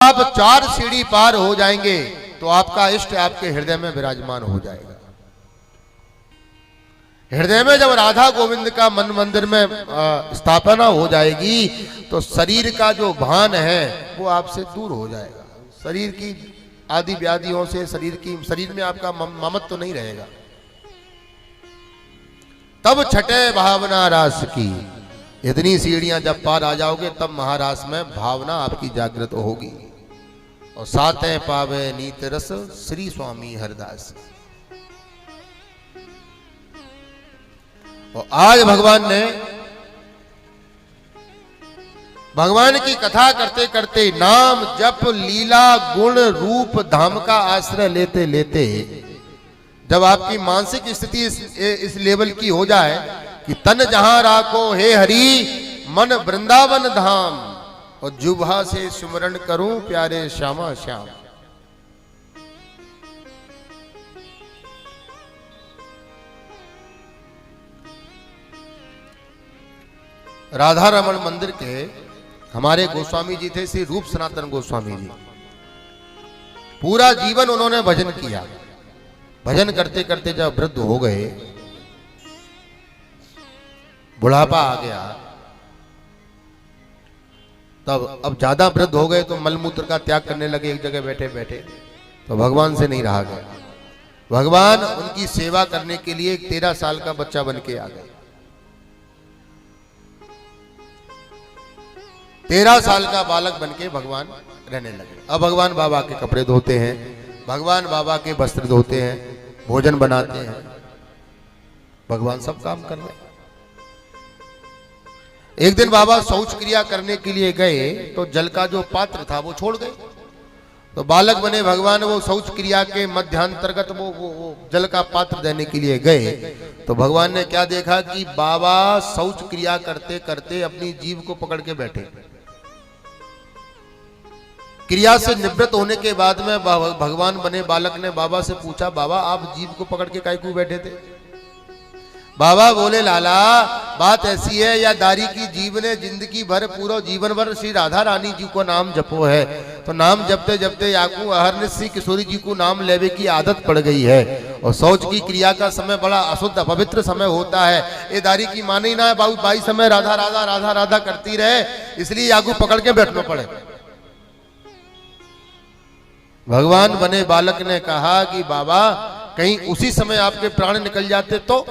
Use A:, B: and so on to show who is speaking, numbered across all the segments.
A: आप 4 सीढ़ी पार हो जाएंगे तो आपका इष्ट आपके हृदय में विराजमान हो जाएगा। हृदय में जब राधा गोविंद का मन मंदिर में स्थापना हो जाएगी तो शरीर का जो भान है वो आपसे दूर हो जाएगा। शरीर की आदि व्याधियों से शरीर में आपका ममत्व तो नहीं रहेगा। तब छठे भावना रास की, इतनी सीढ़ियां जब पार आ जाओगे तब महारास में भावना आपकी जागृत होगी। और सातें पावे नीत रस श्री स्वामी हरदास। और आज भगवान की कथा करते करते नाम जप लीला गुण रूप धाम का आश्रय लेते लेते जब आपकी मानसिक स्थिति इस लेवल की हो जाए कि तन जहां राखो हे हरि मन वृंदावन धाम और जुभा से सुमरण करूं प्यारे श्यामा श्याम। राधा रमन मंदिर के हमारे गोस्वामी जी थे श्री रूप सनातन गोस्वामी जी। पूरा जीवन उन्होंने भजन किया। भजन करते करते जब वृद्ध हो गए, बुढ़ापा आ गया, तब अब ज्यादा वृद्ध हो गए तो मलमूत्र का त्याग करने लगे एक जगह बैठे बैठे। तो भगवान से नहीं रहा गया। भगवान उनकी सेवा करने के लिए एक 13 साल का बच्चा बन के आ गए। 13 साल का बालक बन के भगवान रहने लगे। अब भगवान बाबा के कपड़े धोते हैं, भगवान बाबा के वस्त्र धोते हैं, भोजन बनाते हैं, भगवान सब काम कर रहे हैं। एक दिन बाबा शौच क्रिया करने के लिए गए तो जल का जो पात्र था वो छोड़ गए। तो बालक बने भगवान वो शौच क्रिया के मध्यांतर्गत वो जल का पात्र देने के लिए गए तो भगवान ने क्या देखा कि बाबा शौच क्रिया करते करते अपनी जीभ को पकड़ के बैठे। क्रिया से निवृत्त होने के बाद में भगवान बने बालक ने बाबा से पूछा, बाबा आप जीभ को पकड़ के काहे क्यों बैठे थे? बाबा बोले, लाला बात ऐसी है या दारी की जीव ने जिंदगी भर पूरा जीवन भर श्री राधा रानी जी को नाम जपो है तो नाम जपते जपते याकू अहरनिश श्री किशोरी जी को नाम लेवे की आदत पड़ गई है। और शौच की क्रिया का समय बड़ा अशुद्ध अपवित्र समय होता है। ये दारी की माने ना है बाबू, 22 समय राधा राधा राधा राधा करती रहे, इसलिए याकू पकड़ के बैठना पड़े। भगवान बने बालक ने कहा कि बाबा कहीं उसी समय आपके प्राण निकल जाते तो?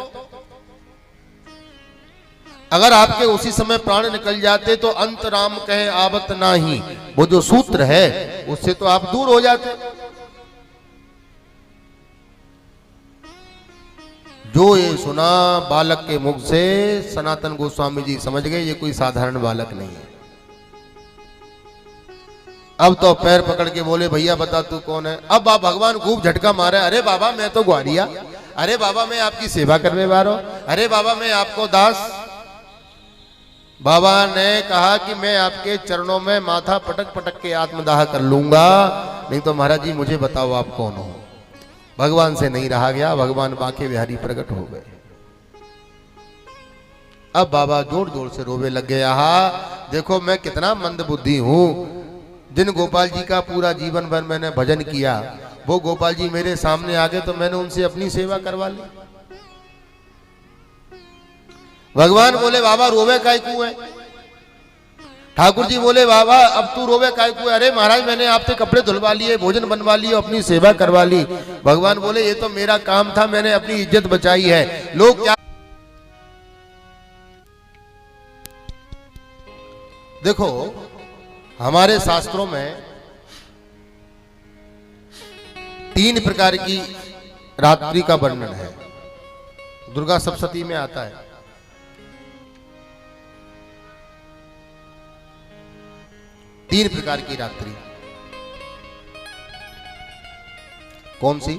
A: अगर आपके उसी समय प्राण निकल जाते तो अंतराम कहे आवत नाही, वो जो सूत्र है उससे तो आप दूर हो जाते। जो ये सुना बालक के मुख से सनातन गोस्वामी जी समझ गए ये कोई साधारण बालक नहीं है। अब तो पैर पकड़ के बोले, भैया बता तू कौन है? अब भगवान खूब झटका मारे, अरे बाबा मैं तो ग्वालिया, अरे बाबा मैं आपकी सेवा करने वाला हूं, अरे बाबा मैं आपको दास। बाबा ने कहा कि मैं आपके चरणों में माथा पटक पटक के आत्मदाह कर लूंगा, नहीं तो महाराज जी मुझे बताओ आप कौन हो। भगवान से नहीं रहा गया, भगवान बांके बिहारी प्रकट हो गए। अब बाबा जोर जोर से रोवे लग गए, आहा देखो मैं कितना मंद बुद्धि हूं। जिन गोपाल जी का पूरा जीवन भर मैंने भजन किया वो गोपाल जी मेरे सामने आ गए तो मैंने उनसे अपनी सेवा करवा ली। भगवान बोले, बाबा रोवे काय क्यों है? ठाकुर जी बोले, बाबा अब तू रोवे काय क्यों है? अरे महाराज मैंने आपसे कपड़े धुलवा लिए, भोजन बनवा लिए, अपनी सेवा करवा ली। भगवान बोले, ये तो मेरा काम था, मैंने अपनी इज्जत बचाई है। लोग क्या देखो हमारे शास्त्रों में 3 प्रकार की रात्रि का वर्णन है। दुर्गा सप्तशती में आता है। तीन प्रकार की रात्रि। कौन सी?